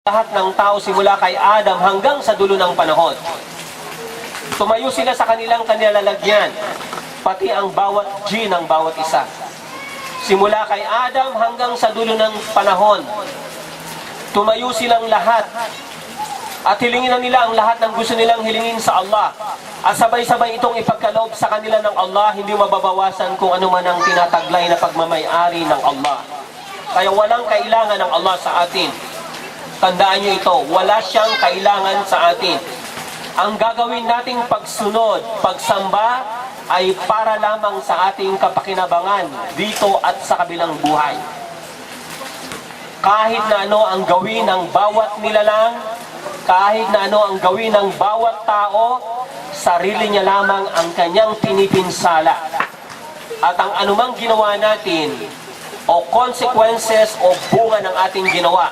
lahat ng tao simula kay Adam hanggang sa dulo ng panahon. Tumayo sila sa kanilang kanilalagyan, pati ang bawat G ng bawat isa. Simula kay Adam hanggang sa dulo ng panahon, tumayo silang lahat at hilingin na nila ang lahat ng gusto nilang hilingin sa Allah. At sabay-sabay itong ipagkaloob sa kanila ng Allah, hindi mababawasan kung ano man ang tinataglay na pagmamay-ari ng Allah. Kaya walang kailangan ng Allah sa atin. Tandaan nyo ito, wala siyang kailangan sa atin. Ang gagawin nating pagsunod, pagsamba, ay para lamang sa ating kapakinabangan dito at sa kabilang buhay. Kahit na ano ang gawin ng bawat nilalang, kahit na ano ang gawin ng bawat tao, sarili niya lamang ang kanyang pinipinsala. At ang anumang ginawa natin, o consequences o bunga ng ating ginawa,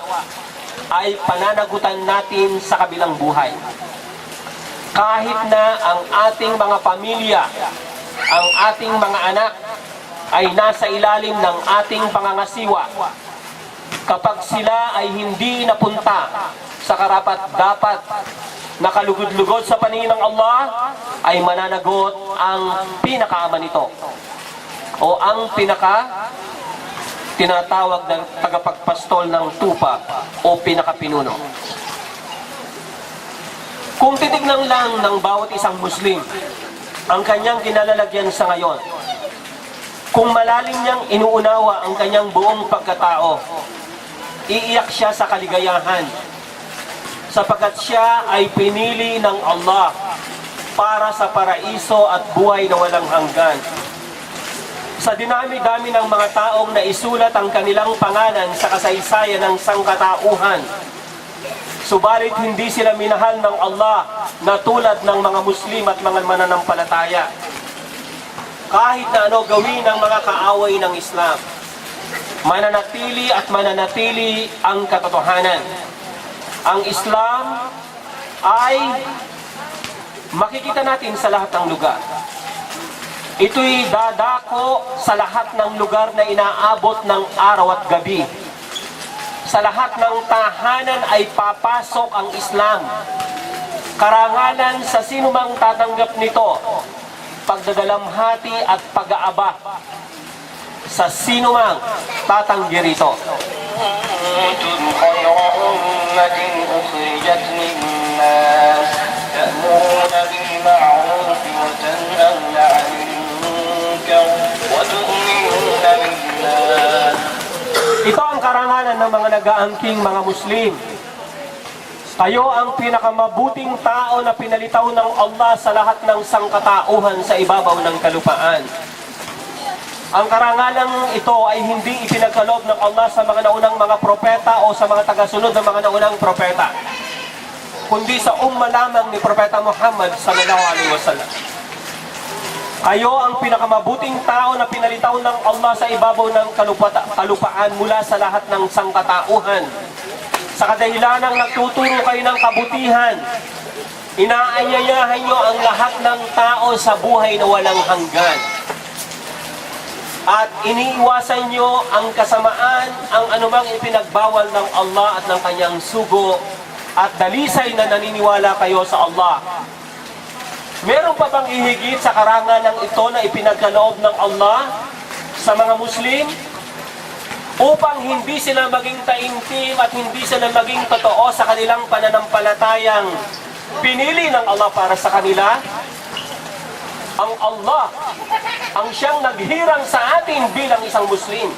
ay pananagutan natin sa kabilang buhay. Kahit na ang ating mga pamilya, ang ating mga anak, ay nasa ilalim ng ating pangangasiwa, kapag sila ay hindi napunta sa karapat-dapat nakalugod-lugod sa paningin ng Allah, ay mananagot ang pinakaama nito o ang tinatawag ng tagapagpastol ng tupa o pinakapinuno. Kung titignan lang ng bawat isang Muslim ang kanyang kinalalagyan sa ngayon, kung malalim niyang inuunawa ang kanyang buong pagkatao, iiyak siya sa kaligayahan sapagkat siya ay pinili ng Allah para sa paraiso at buhay na walang hanggan. Sa dinami-dami ng mga taong naisulat ang kanilang pangalan sa kasaysayan ng sangkatauhan, subalit hindi sila minahal ng Allah na tulad ng mga Muslim at mga mananampalataya. Kahit na ano gawin ng mga kaaway ng Islam, mananatili at mananatili ang katotohanan. Ang Islam ay makikita natin sa lahat ng lugar. Ito'y dadako sa lahat ng lugar na inaabot ng araw at gabi. Sa lahat ng tahanan ay papasok ang Islam. Karangalan sa sinumang tatanggap nito, pagdadalamhati at pag-aaba sa sinumang tatanggi rito. كنتم خير أمة أخرجت للناس تأمرون بالمعروف وتنهون عن المنكر وتؤمنون بالله. Ito ang karangalan ng mga nag-aangking mga Muslim. Kayo ang pinakamabuting tao na pinalitaw ng Allah sa lahat ng sangkatauhan sa ibabaw ng kalupaan. Ang karangalang ito ay hindi ipinagkaloob ng Allah sa mga naunang mga propeta o sa mga tagasunod ng mga naunang propeta, kundi sa umma lamang ni Propeta Muhammad sallallahu alaihi wasallam. Kayo ang pinakamabuting tao na pinalitaw ng Allah sa ibabaw ng kalupaan mula sa lahat ng sangkatauhan. Sa kadahilanang nagtuturo kayo ng kabutihan, inaanyayahan nyo ang lahat ng tao sa buhay na walang hanggan. At iniiwasan nyo ang kasamaan, ang anumang ipinagbawal ng Allah at ng kanyang sugo, at dalisay na naniniwala kayo sa Allah. Meron pa bang ihigit sa karangalang ito na ipinagkaloob ng Allah sa mga Muslim? Upang hindi sila maging taimtim at hindi sila maging totoo sa kanilang pananampalatayang pinili ng Allah para sa kanila? Ang Allah ang siyang naghirang sa atin bilang isang Muslim.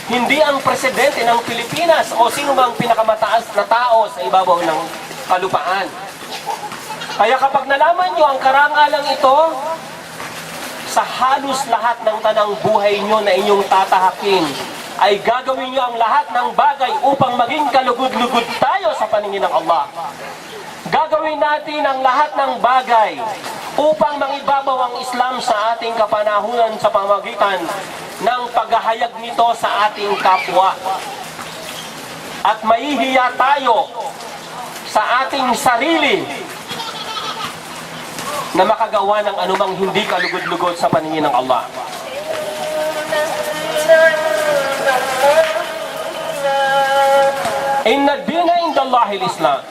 Hindi ang presidente ng Pilipinas o sino mang pinakamataas na tao sa ibabaw ng kalupaan. Kaya kapag nalaman nyo ang karangalang ito, sa halos lahat ng tanang buhay nyo na inyong tatahakin, ay gagawin nyo ang lahat ng bagay upang maging kalugod-lugod tayo sa paningin ng Allah. Gagawin natin ang lahat ng bagay upang mangibabaw ang Islam sa ating kapanahunan sa pamamagitan ng paghahayag nito sa ating kapwa. At mahihiya tayo sa ating sarili na makagawa ng anumang hindi kalugod-lugod sa paningin ng Allah. Inna dina indallahi al-Islam.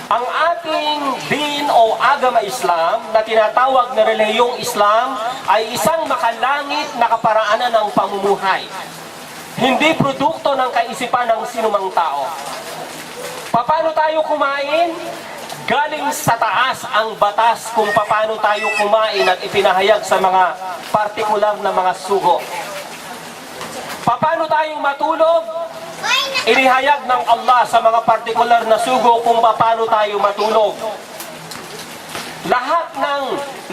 Ang ating din o agama Islam na tinatawag na relihiyong Islam ay isang makalangit na kaparaanan ng pamumuhay. Hindi produkto ng kaisipan ng sinumang tao. Paano tayo kumain? Galing sa taas ang batas kung paano tayo kumain at ipinahayag sa mga partikular na mga sugo. Paano tayo matulog? Inihayag ng Allah sa mga partikular na sugo kung paano tayo matulog. Lahat ng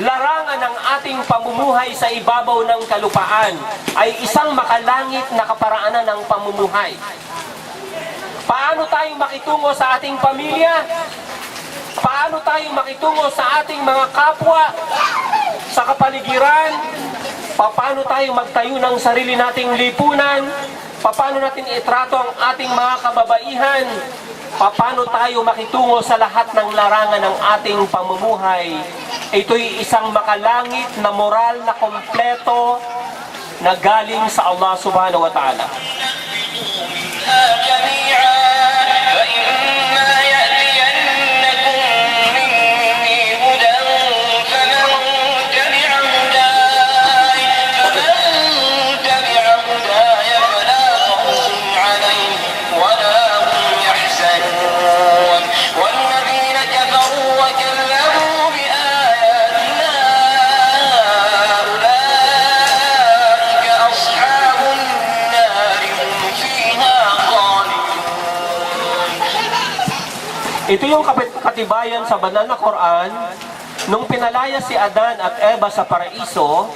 larangan ng ating pamumuhay sa ibabaw ng kalupaan ay isang makalangit na kaparaanan ng pamumuhay. Paano tayo makitungo sa ating pamilya? Paano tayo makitungo sa ating mga kapwa, sa kapaligiran? Paano tayo magtayo ng sarili nating lipunan? Paano natin itrato ang ating mga kababaihan? Paano tayo makitungo sa lahat ng larangan ng ating pamumuhay? Ito'y isang makalangit na moral na kompleto na galing sa Allah subhanahu wa ta'ala. Ito yung katibayan sa banal na Quran, nung pinalaya si Adan at Eva sa paraiso,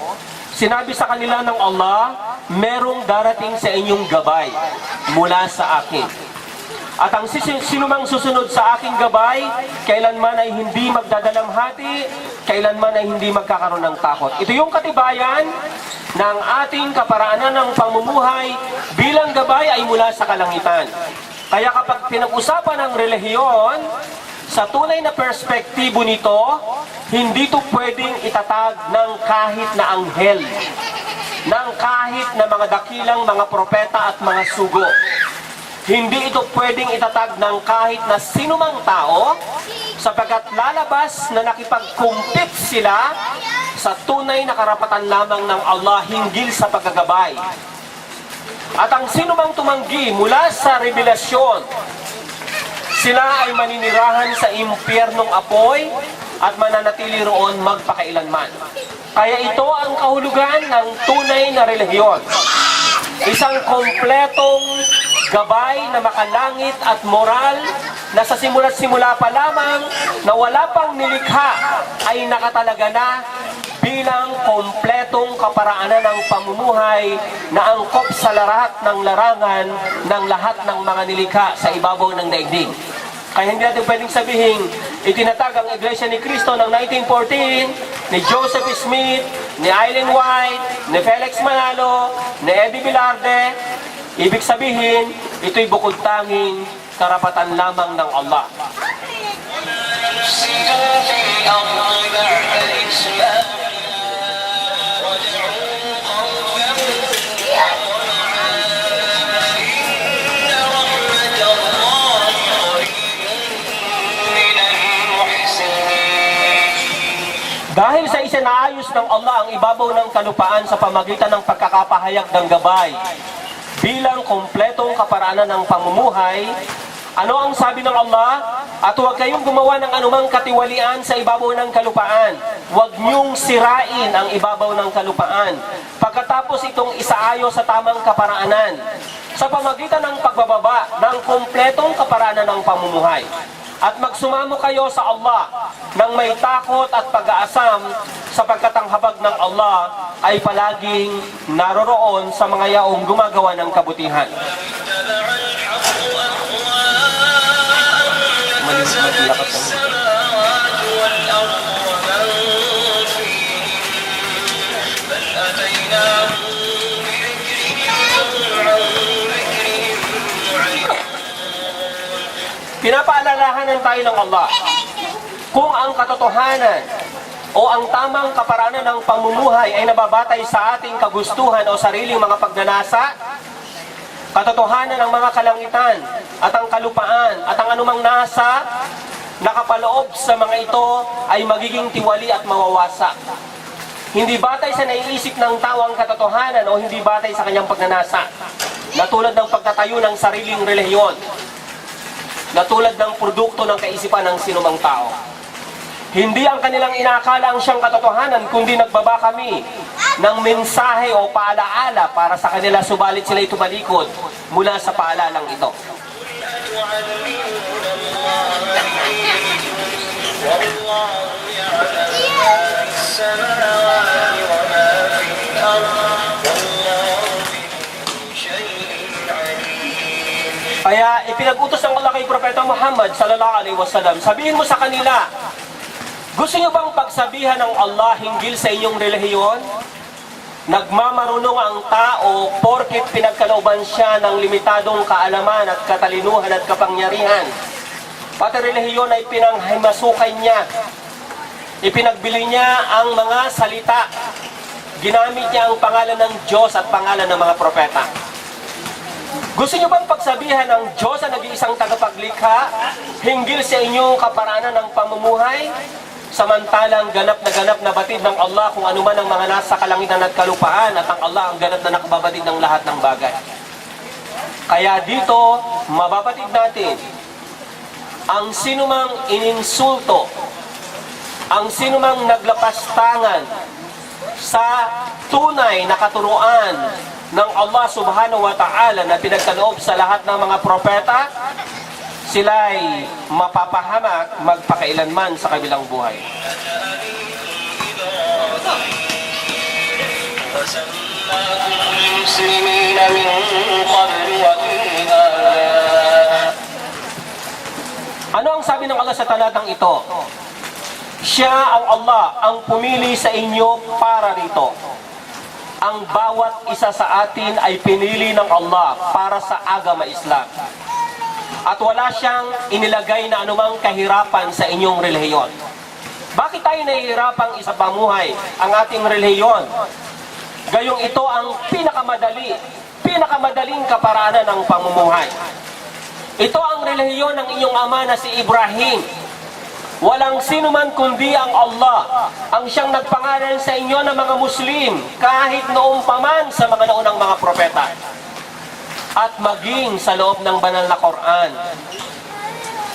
sinabi sa kanila ng Allah, merong darating sa inyong gabay mula sa akin. At ang sinumang susunod sa aking gabay, kailanman ay hindi magdadalamhati, kailanman ay hindi magkakaroon ng takot. Ito yung katibayan ng ating kaparaanan ng pamumuhay bilang gabay ay mula sa kalangitan. Kaya kapag pinag-usapan ng relihiyon, sa tunay na perspektibo nito, hindi ito pwedeng itatag ng kahit na anghel, ng kahit na mga dakilang mga propeta at mga sugo. Hindi ito pwedeng itatag ng kahit na sinumang tao, sapagkat lalabas na nakipag-compete sila sa tunay na karapatan lamang ng Allah hinggil sa paggagabay. At ang sinumang tumanggi mula sa revelasyon, sila ay maninirahan sa impyernong apoy at mananatili roon magpakailanman. Kaya ito ang kahulugan ng tunay na relihiyon. Isang kompletong gabay na makalangit at moral na sa simula't simula pa lamang na wala pang nilikha ay nakatalaga na bilang kompletong kaparaanan ng pamumuhay na angkop sa lahat ng larangan ng lahat ng mga nilikha sa ibabaw ng daigdig. Kaya hindi natin pwedeng sabihin, itinatag ang Iglesia ni Cristo ng 1914, ni Joseph Smith, ni Ellen White, ni Felix Manalo, ni Eddie Velarde. Ibig sabihin, ito'y bukod tanging karapatan lamang ng Allah. Dahil sa isinaayos ng Allah ang ibabaw ng kalupaan sa pamagitan ng pagkakapahayag ng gabay bilang kompletong kaparaanan ng pamumuhay, ano ang sabi ng Allah? At huwag kayong gumawa ng anumang katiwalian sa ibabaw ng kalupaan. Huwag niyong sirain ang ibabaw ng kalupaan. Pagkatapos itong isaayos sa tamang kaparaanan sa pamagitan ng pagbababa ng kompletong kaparaanan ng pamumuhay. At magsumamo kayo sa Allah ng may takot at pag-aasam sapagkat ang habag ng Allah ay palaging naroroon sa mga yaong gumagawa ng kabutihan. Pinapaalalahanan tayo ng Allah kung ang katotohanan o ang tamang kaparaanan ng pamumuhay ay nababatay sa ating kagustuhan o sariling mga pagnanasa, katotohanan ng mga kalangitan at ang kalupaan at ang anumang nasa nakapaloob sa mga ito ay magiging tiwali at mawawasak. Hindi batay sa naiisip ng tao ang katotohanan o hindi batay sa kanyang pagnanasa. Natulad ng pagtatayo ng sariling relihiyon. Natulad ng produkto ng kaisipan ng sinumang tao. Hindi ang kanilang inakala ang siyang katotohanan, kundi nagbaba kami ng mensahe o paalaala para sa kanila, subalit sila'y tumalikod mula sa paalalang ito. Kaya ipinag-utos ng Allah kay Propeta Muhammad sallallahu alaihi wasallam, sabihin mo sa kanila, gusto niyo bang pagsabihan ng Allah hinggil sa inyong relihiyon? Nagmamarunong ang tao porket pinagkalooban siya ng limitadong kaalaman at katalinuhan at kapangyarihan. Pati relihiyon ay pinanghimasukan niya. Ipinagbili niya ang mga salita. Ginamit niya ang pangalan ng Diyos at pangalan ng mga propeta. Gusto niyo bang pagsabihan ng Diyos na nag-iisang tagapaglikha hinggil sa inyong kaparaanan ng pamumuhay? Samantalang ganap na batid ng Allah kung ano man ang mga nasa kalangitan at kalupaan at ang Allah ang ganap na nakababatid ng lahat ng bagay. Kaya dito, mababatid natin ang sinumang ininsulto, ang sinumang naglapastangan sa tunay na katuruan ng Allah subhanahu wa ta'ala na pinagkaloob sa lahat ng mga propeta, sila'y mapapahamak magpakailanman sa kabilang buhay. Ano ang sabi ng Allah sa talatang ito? Siya ang Allah ang pumili sa inyo para rito. Ang bawat isa sa atin ay pinili ng Allah para sa agama Islam. At wala siyang inilagay na anumang kahirapan sa inyong relihiyon. Bakit tayo nahihirapang isa pamuhay ang ating relihiyon? Gayong ito ang pinakamadaling kaparaanan ng pamumuhay. Ito ang relihiyon ng inyong ama na si Ibrahim. Walang sino man kundi ang Allah ang siyang nagpangalan sa inyo ng mga Muslim kahit noong paman sa mga naunang mga propeta. At maging sa loob ng banal na Quran,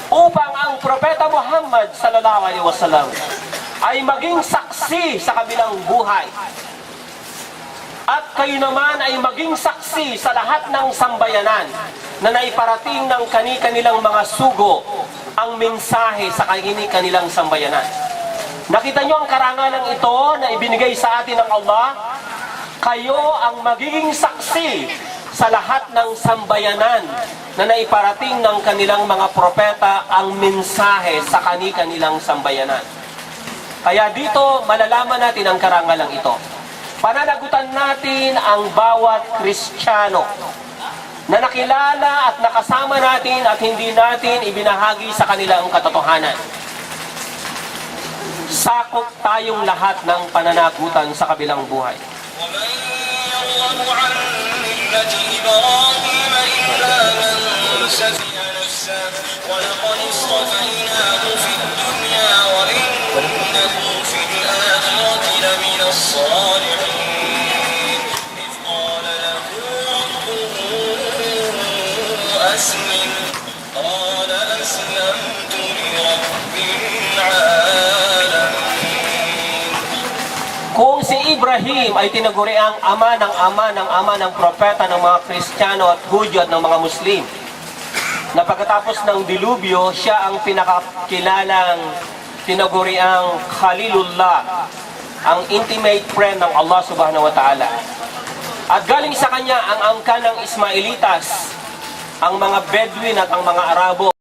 upang ang Propeta Muhammad sallallahu alaihi wasallam ay maging saksi sa kabilang buhay. At kayo naman ay maging saksi sa lahat ng sambayanan na naiparating ng kani-kanilang mga sugo ang mensahe sa kani-kanilang sambayanan. Nakita nyo ang karangalang ito na ibinigay sa atin ng Allah? Kayo ang magiging saksi sa lahat ng sambayanan na naiparating ng kanilang mga propeta ang mensahe sa kani-kanilang sambayanan. Kaya dito, malalaman natin ang karangalang ito. Pananagutan natin ang bawat Kristiyano na nakilala at nakasama natin at hindi natin ibinahagi sa kanila ang katotohanan. Sakop tayong lahat ng pananagutan sa kabilang buhay. إبراهيم إلا من سفه نفسه ولقد اصطفيناه في الدنيا وإنه في الآخرة لمن الصالحين إذ قال له ربه أسلم قال أسلمت لرب العالمين. Kung si Ibrahim ay tinaguri ang ama ng propeta ng mga Kristiyano at Hudyo at ng mga Muslim, na pagkatapos ng dilubyo, siya ang pinakakilalang tinaguri ang Khalilullah, ang intimate friend ng Allah subhanahu wa ta'ala. At galing sa kanya ang angkan ng Ismailitas, ang mga Bedouin at ang mga Arabo.